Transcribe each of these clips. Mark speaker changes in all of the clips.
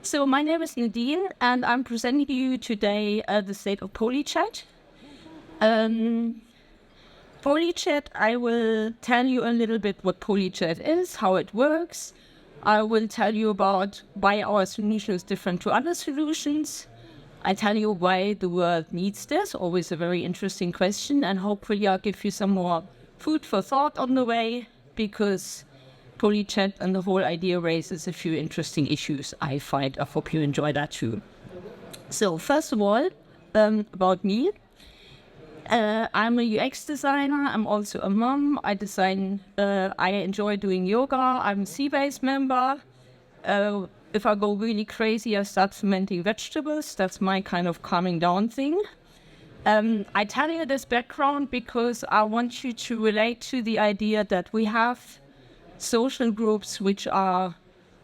Speaker 1: So my name is Nadine, and I'm presenting to you today the state of Polychat. Polychat, I will tell you a little bit what Polychat is, how it works. I will tell you about why our solution is different to other solutions. I tell you why the world needs this, always a very interesting question, and hopefully I'll give you some more food for thought on the way, because Polychat and the whole idea raises a few interesting issues, I find. I hope you enjoy that too. So first of all, about me. I'm a UX designer. I'm also a mom. I enjoy doing yoga. I'm a sea-based member. If I go really crazy, I start fermenting vegetables. That's my kind of calming down thing. I tell you this background because I want you to relate to the idea that we have social groups which are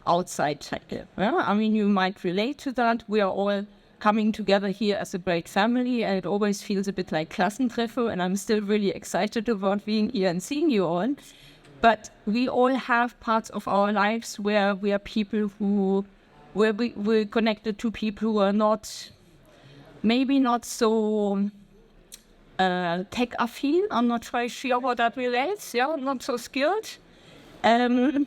Speaker 1: outside tech. Yeah? I mean, you might relate to that. We are all coming together here as a great family, and it always feels a bit like Klassentreffen, and I'm still really excited about being here and seeing you all. But we all have parts of our lives where we are people where we're connected to people who are maybe not so tech-affine. I'm not quite sure how that relates. Yeah, not so skilled. And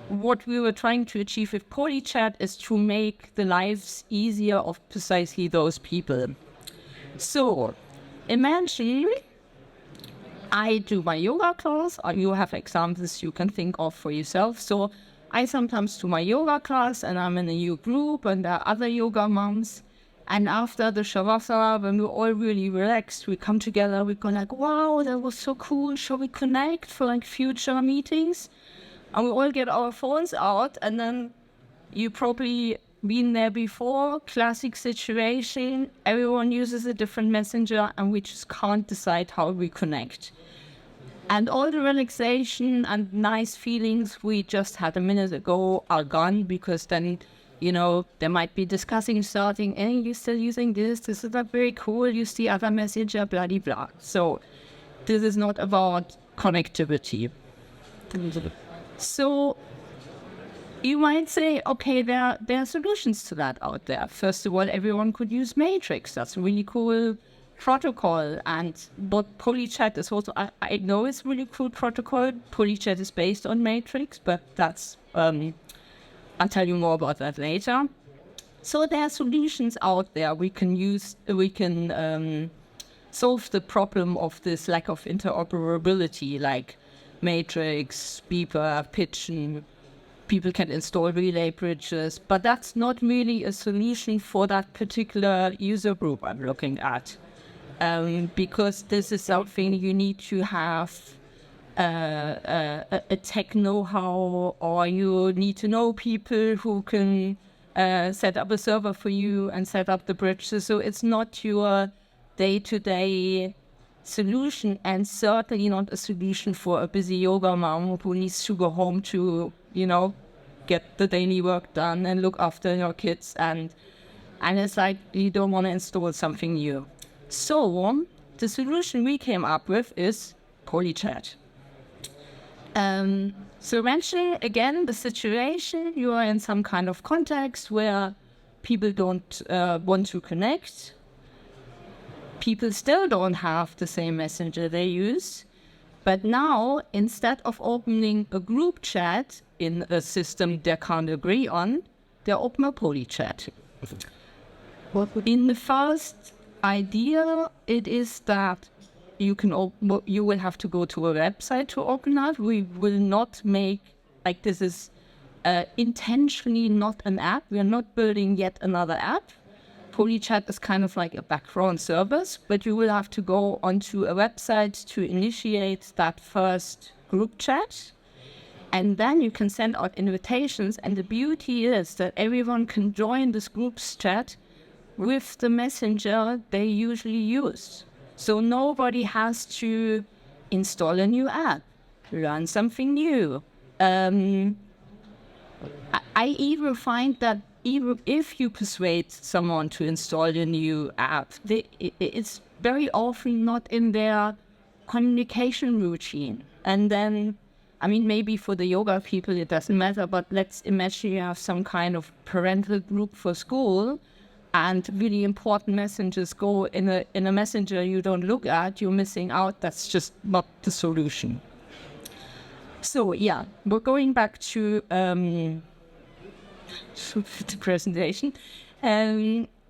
Speaker 1: what we were trying to achieve with Polychat is to make the lives easier of precisely those people. So, imagine I do my yoga class, or you have examples you can think of for yourself. So, I sometimes do my yoga class, and I'm in a new group, and there are other yoga moms. And after the Shavasana, when we're all really relaxed, we come together, we go like, wow, that was so cool. Shall we connect for like future meetings? And we all get our phones out, and then you probably been there before, classic situation, everyone uses a different messenger and we just can't decide how we connect. And all the relaxation and nice feelings we just had a minute ago are gone, because then, you know, they might be discussing starting, hey, you're still using this is not very cool, use the other messenger, blah, blah, blah. So this is not about connectivity. So you might say, okay, there are solutions to that out there. First of all, everyone could use Matrix. That's a really cool protocol. And but Polychat is also, I know it's a really cool protocol. Polychat is based on Matrix, but that's, I'll tell you more about that later. So there are solutions out there we can solve the problem of this lack of interoperability, like Matrix, Beeper, Pigeon. People can install relay bridges, but that's not really a solution for that particular user group I'm looking at. Because this is something you need to have a tech know-how, or you need to know people who can set up a server for you and set up the bridges. So it's not your day-to-day solution, and certainly not a solution for a busy yoga mom who needs to go home to, you know, get the daily work done and look after your kids. And it's like, you don't want to install something new. So the solution we came up with is Polychat. So mention again the situation, you are in some kind of context where people don't want to connect. People still don't have the same messenger they use. But now, instead of opening a group chat in a system they can't agree on, they open a Polychat. In the first idea, it is that you will have to go to a website to open that. We will not make, like, this is intentionally not an app. We are not building yet another app. Polychat is kind of like a background service, but you will have to go onto a website to initiate that first group chat. And then you can send out invitations. And the beauty is that everyone can join this group's chat with the messenger they usually use. So nobody has to install a new app, learn something new. I even find that even if you persuade someone to install a new app, it's very often not in their communication routine. And then I mean, maybe for the yoga people it doesn't matter, but let's imagine you have some kind of parental group for school, and really important messages go in a messenger you don't look at, you're missing out. That's just not the solution. So yeah, we're going back to the presentation.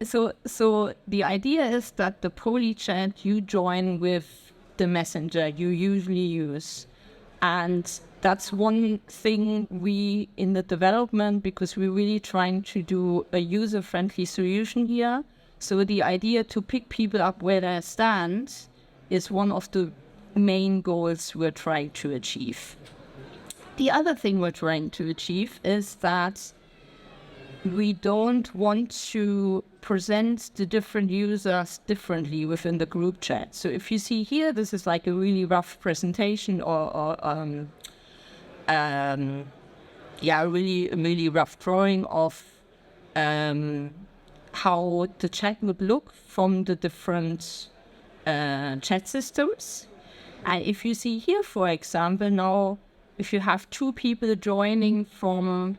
Speaker 1: So the idea is that the Polychat you join with the messenger you usually use. And that's one thing we in the development, because we're really trying to do a user-friendly solution here. So the idea to pick people up where they stand is one of the main goals we're trying to achieve. The other thing we're trying to achieve is that we don't want to present the different users differently within the group chat. So if you see here, this is like a really rough presentation a really rough drawing of how the chat would look from the different chat systems. And if you see here, for example, now, if you have two people joining from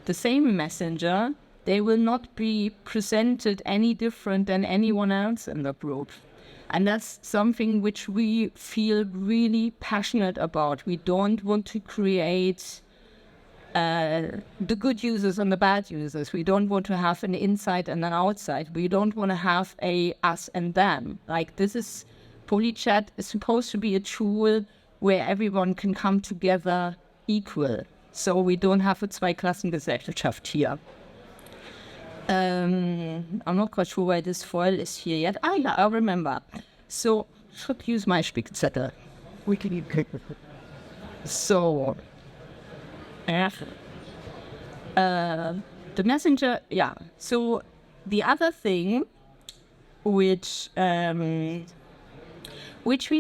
Speaker 1: the same messenger, they will not be presented any different than anyone else in the group. And that's something which we feel really passionate about. We don't want to create the good users and the bad users. We don't want to have an inside and an outside. We don't want to have a us and them. Like, this is, Polychat is supposed to be a tool where everyone can come together equal. So we don't have a Zweiklassengesellschaft here. I'm not quite sure why this foil is here yet. Ah, yeah, I remember. So, should use my Spickzettel. We can So, the messenger, yeah. So, the other thing which we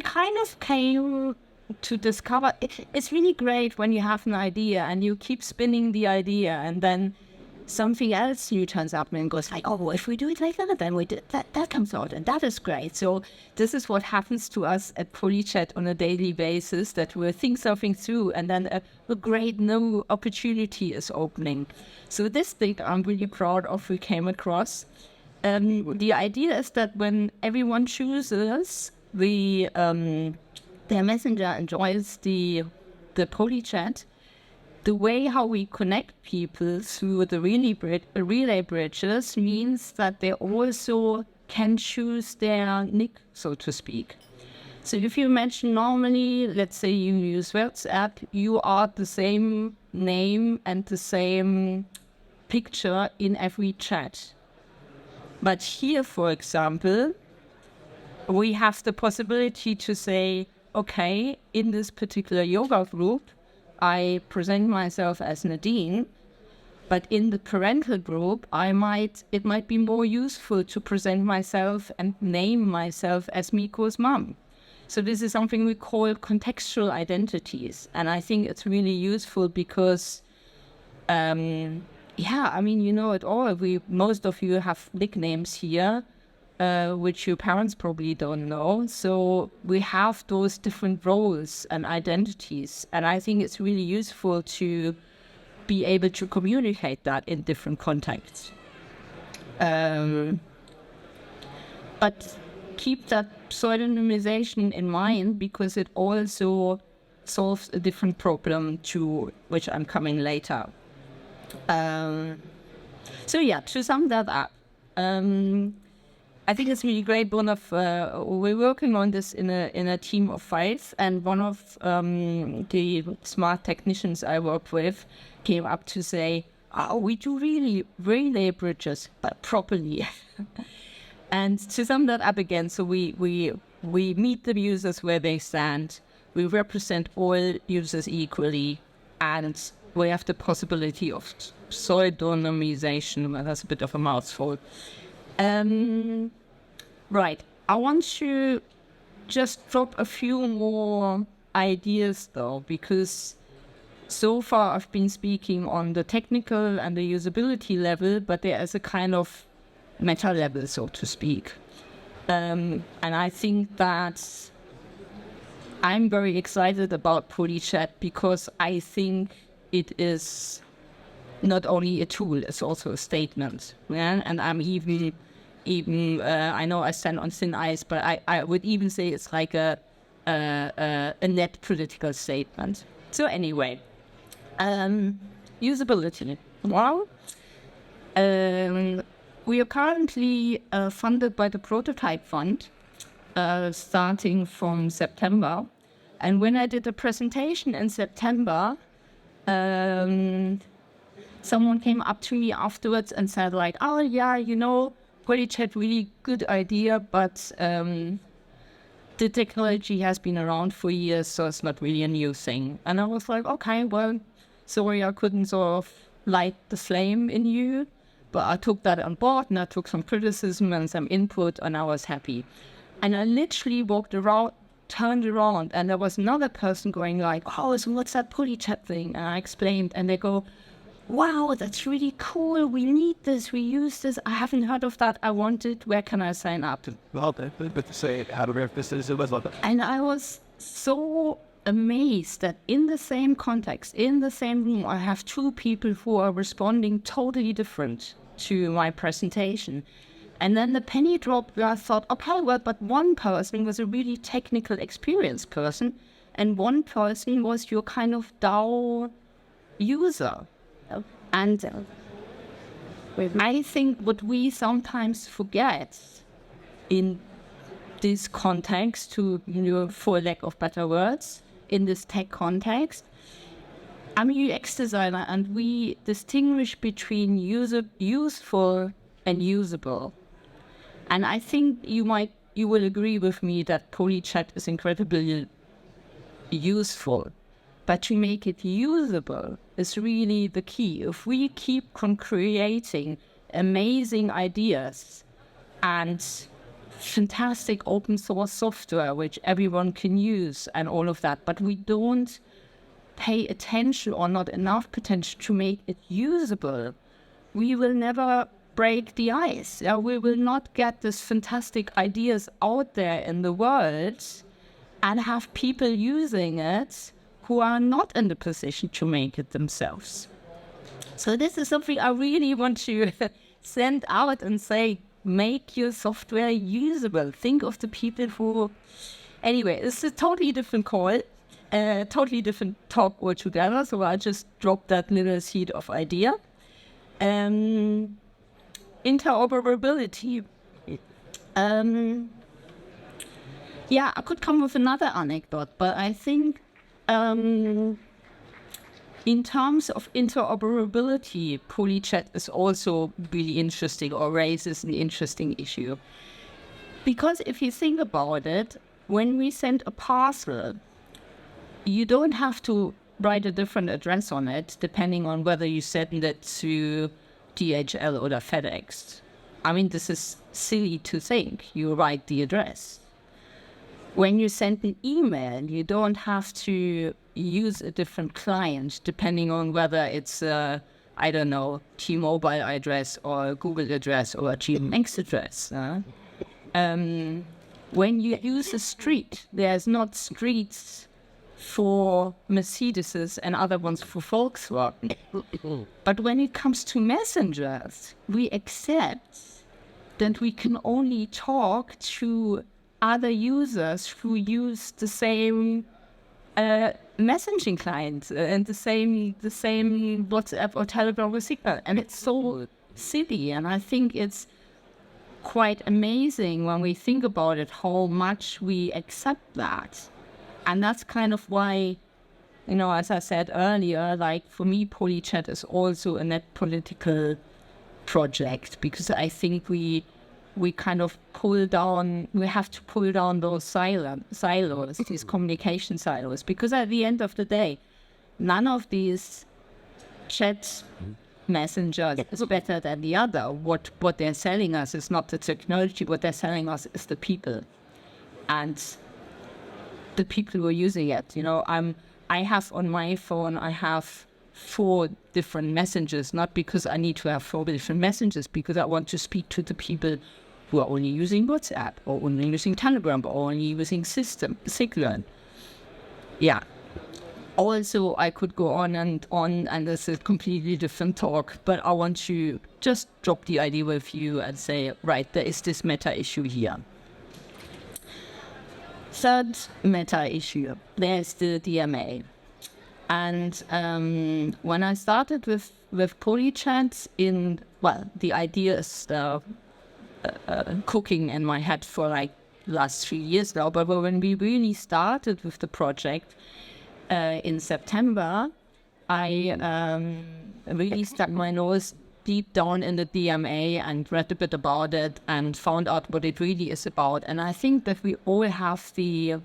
Speaker 1: kind of came to discover, it's really great when you have an idea and you keep spinning the idea, and then something else new turns up and goes like, oh, if we do it like that, then we did that comes out, and that is great. So this is what happens to us at Polychat on a daily basis, that we think something through and then a great new opportunity is opening. So this thing I'm really proud of we came across. The idea is that when everyone chooses their messenger and joins the Polychat, the way how we connect people through the relay bridges means that they also can choose their nick, so to speak. So if you imagine normally, let's say you use WhatsApp, you are the same name and the same picture in every chat. But here, for example, we have the possibility to say, okay, in this particular yoga group, I present myself as Nadine, but in the parental group, it might be more useful to present myself and name myself as Miko's mom. So this is something we call contextual identities. And I think it's really useful because, I mean, you know it all. Most of you have nicknames here, which your parents probably don't know. So we have those different roles and identities. And I think it's really useful to be able to communicate that in different contexts. But keep that pseudonymization in mind, because it also solves a different problem to which I'm coming later. So yeah, to sum that up, I think it's really great. We're working on this in a team of 5, and one of the smart technicians I work with came up to say, "Oh, we do really relay bridges, but properly." And to sum that up again, so we meet the users where they stand. We represent all users equally, and we have the possibility of pseudonymization. Well, that's a bit of a mouthful. Right, I want to just drop a few more ideas though, because so far I've been speaking on the technical and the usability level, but there is a kind of meta level, so to speak. And I think that I'm very excited about Polychat because I think it is not only a tool, it's also a statement. Yeah? And I'm even I know I stand on thin ice, but I would even say it's like a net political statement. So anyway, usability. Well, we are currently funded by the Prototype Fund, starting from September. And when I did a presentation in September, someone came up to me afterwards and said like, oh yeah, Polychat, really good idea, but the technology has been around for years, so it's not really a new thing. And I was like, okay, well, sorry I couldn't sort of light the flame in you, but I took that on board and I took some criticism and some input and I was happy. And I literally walked around, turned around, and there was another person going like, oh, so what's that Polychat thing? And I explained, and they go, wow, that's really cool. We need this. We use this. I haven't heard of that. I want it. Where can I sign up? And I was so amazed that in the same context, in the same room, I have two people who are responding totally different to my presentation. And then the penny dropped where I thought, okay, well, but one person was a really technical, experienced person, and one person was your kind of DAO user. And I think what we sometimes forget in this context, for lack of better words, in this tech context, I'm a UX designer, and we distinguish between useful and usable. And I think you will agree with me that Polychat is incredibly useful. But to make it usable is really the key. If we keep creating amazing ideas and fantastic open source software, which everyone can use and all of that, but we don't pay attention or not enough attention to make it usable, we will never break the ice. We will not get these fantastic ideas out there in the world and have people using it who are not in the position to make it themselves. So this is something I really want to send out and say, make your software usable. Think of the people who... Anyway, it's a totally different call, totally different talk altogether, so I just dropped that little seed of idea. Interoperability. Yeah, I could come with another anecdote, but I think in terms of interoperability, Polychat is also really interesting, or raises an interesting issue. Because if you think about it, when we send a parcel, you don't have to write a different address on it, depending on whether you send it to DHL or FedEx. I mean, this is silly to think. You write the address. When you send an email, you don't have to use a different client, depending on whether it's I don't know, T-Mobile address or a Google address or a GMX address. When you use a street, there's not streets for Mercedeses and other ones for Volkswagen. But when it comes to messengers, we accept that we can only talk to other users who use the same messaging client and the same WhatsApp or Telegram or Signal. And it's so silly. And I think it's quite amazing when we think about it, how much we accept that. And that's kind of why, as I said earlier, like for me, Polychat is also a net political project, because I think we kind of we have to pull down those silos, these communication silos, because at the end of the day, none of these chat messengers is better than the other. What they're selling us is not the technology, what they're selling us is the people. And the people who are using it, I have on my phone, I have 4 different messengers, not because I need to have 4 different messengers, because I want to speak to the people who are only using WhatsApp or only using Telegram or only using Signal. yeah. Also, I could go on, and this is a completely different talk, but I want to just drop the idea with you and say, right, there is this meta issue here. Third meta issue, there's the DMA. And when I started with Polychat, the idea is cooking in my head for like last 3 years now, but when we really started with the project, in September, I really stuck my nose deep down in the DMA and read a bit about it and found out what it really is about. And I think that we all have the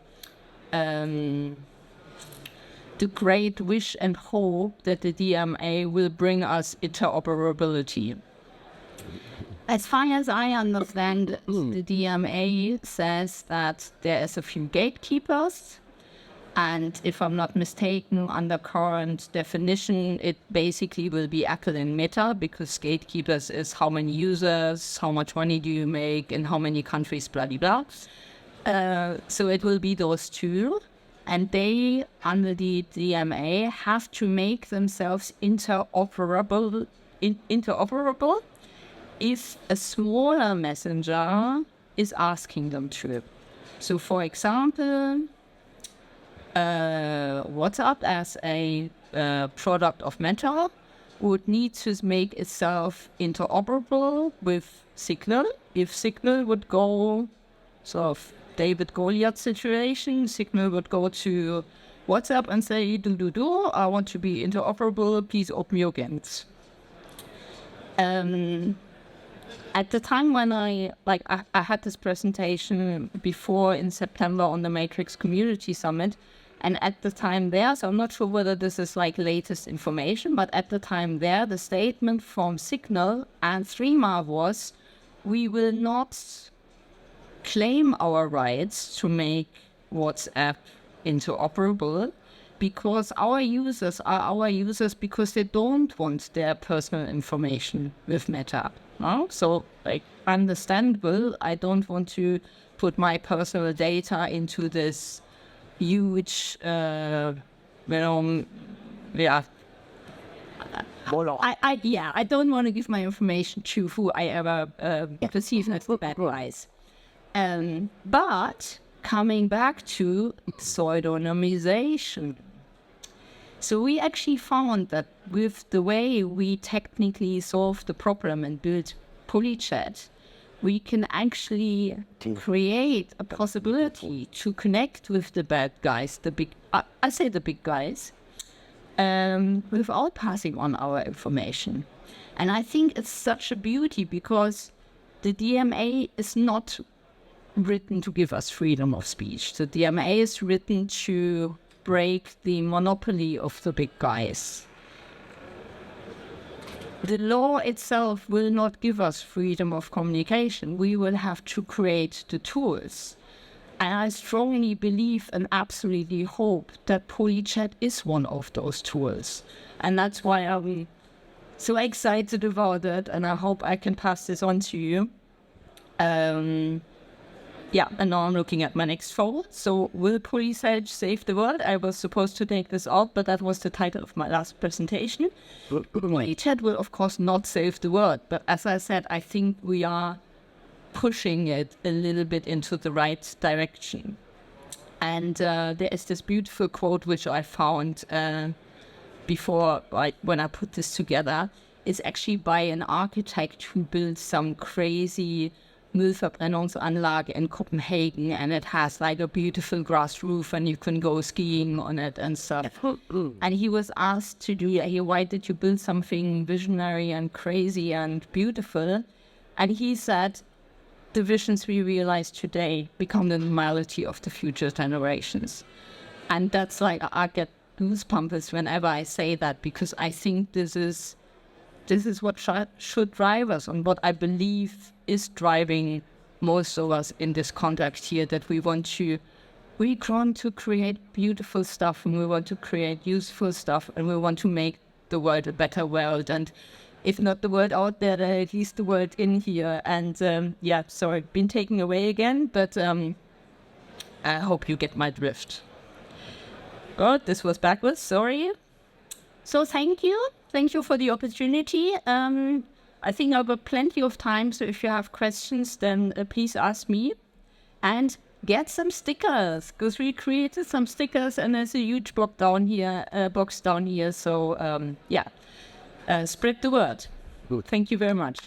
Speaker 1: great wish and hope that the DMA will bring us interoperability. As far as I understand, the DMA says that there is a few gatekeepers. And if I'm not mistaken, under current definition, it basically will be Apple and Meta, because gatekeepers is how many users, how much money do you make, in how many countries, blah, blah, blah. So it will be those two. And they, under the DMA, have to make themselves interoperable if a smaller messenger is asking them to. So, for example, WhatsApp, as a product of Meta, would need to make itself interoperable with Signal. If Signal would go, sort of David Goliath situation, Signal would go to WhatsApp and say, I want to be interoperable, please open your gates. At the time when I had this presentation before in September on the Matrix Community Summit, and at the time there, so I'm not sure whether this is like latest information, but at the time there, the statement from Signal and Threema was, we will not claim our rights to make WhatsApp interoperable, because our users are our users because they don't want their personal information with Meta. No? So, like, understandable, I don't want to put my personal data into this huge, I don't want to give my information to who I ever perceive as bad guys. But coming back to pseudonymization. So we actually found that with the way we technically solve the problem and build Polychat, we can actually create a possibility to connect with the bad guys, the big guys, without passing on our information. And I think it's such a beauty, because the DMA is not written to give us freedom of speech. The DMA is written to break the monopoly of the big guys. The law itself will not give us freedom of communication. We will have to create the tools. And I strongly believe and absolutely hope that Polychat is one of those tools. And that's why I'm so excited about it, and I hope I can pass this on to you. And now I'm looking at my next phone. So, will Polychat save the world? I was supposed to take this out, but that was the title of my last presentation. Polychat will, of course, not save the world. But as I said, I think we are pushing it a little bit into the right direction. And there is this beautiful quote which I found before, when I put this together. It's actually by an architect who built some crazy Müllverbrennungsanlage in Copenhagen, and it has like a beautiful grass roof and you can go skiing on it and stuff. And he was asked to do, why did you build something visionary and crazy and beautiful? And he said, the visions we realize today become the normality of the future generations. And that's like, I get goosebumps whenever I say that, because I think this is what should drive us, and what I believe is driving most of us in this context here, that we want to create beautiful stuff, and we want to create useful stuff, and we want to make the world a better world, and if not the world out there, then at least the world in here. And sorry, been taken away again, but I hope you get my drift. Oh, this was backwards, sorry. So thank you. Thank you for the opportunity. I think I've got plenty of time, so if you have questions, then please ask me. And get some stickers, because we created some stickers and there's a huge box down here. So spread the word.
Speaker 2: Good.
Speaker 1: Thank you very much.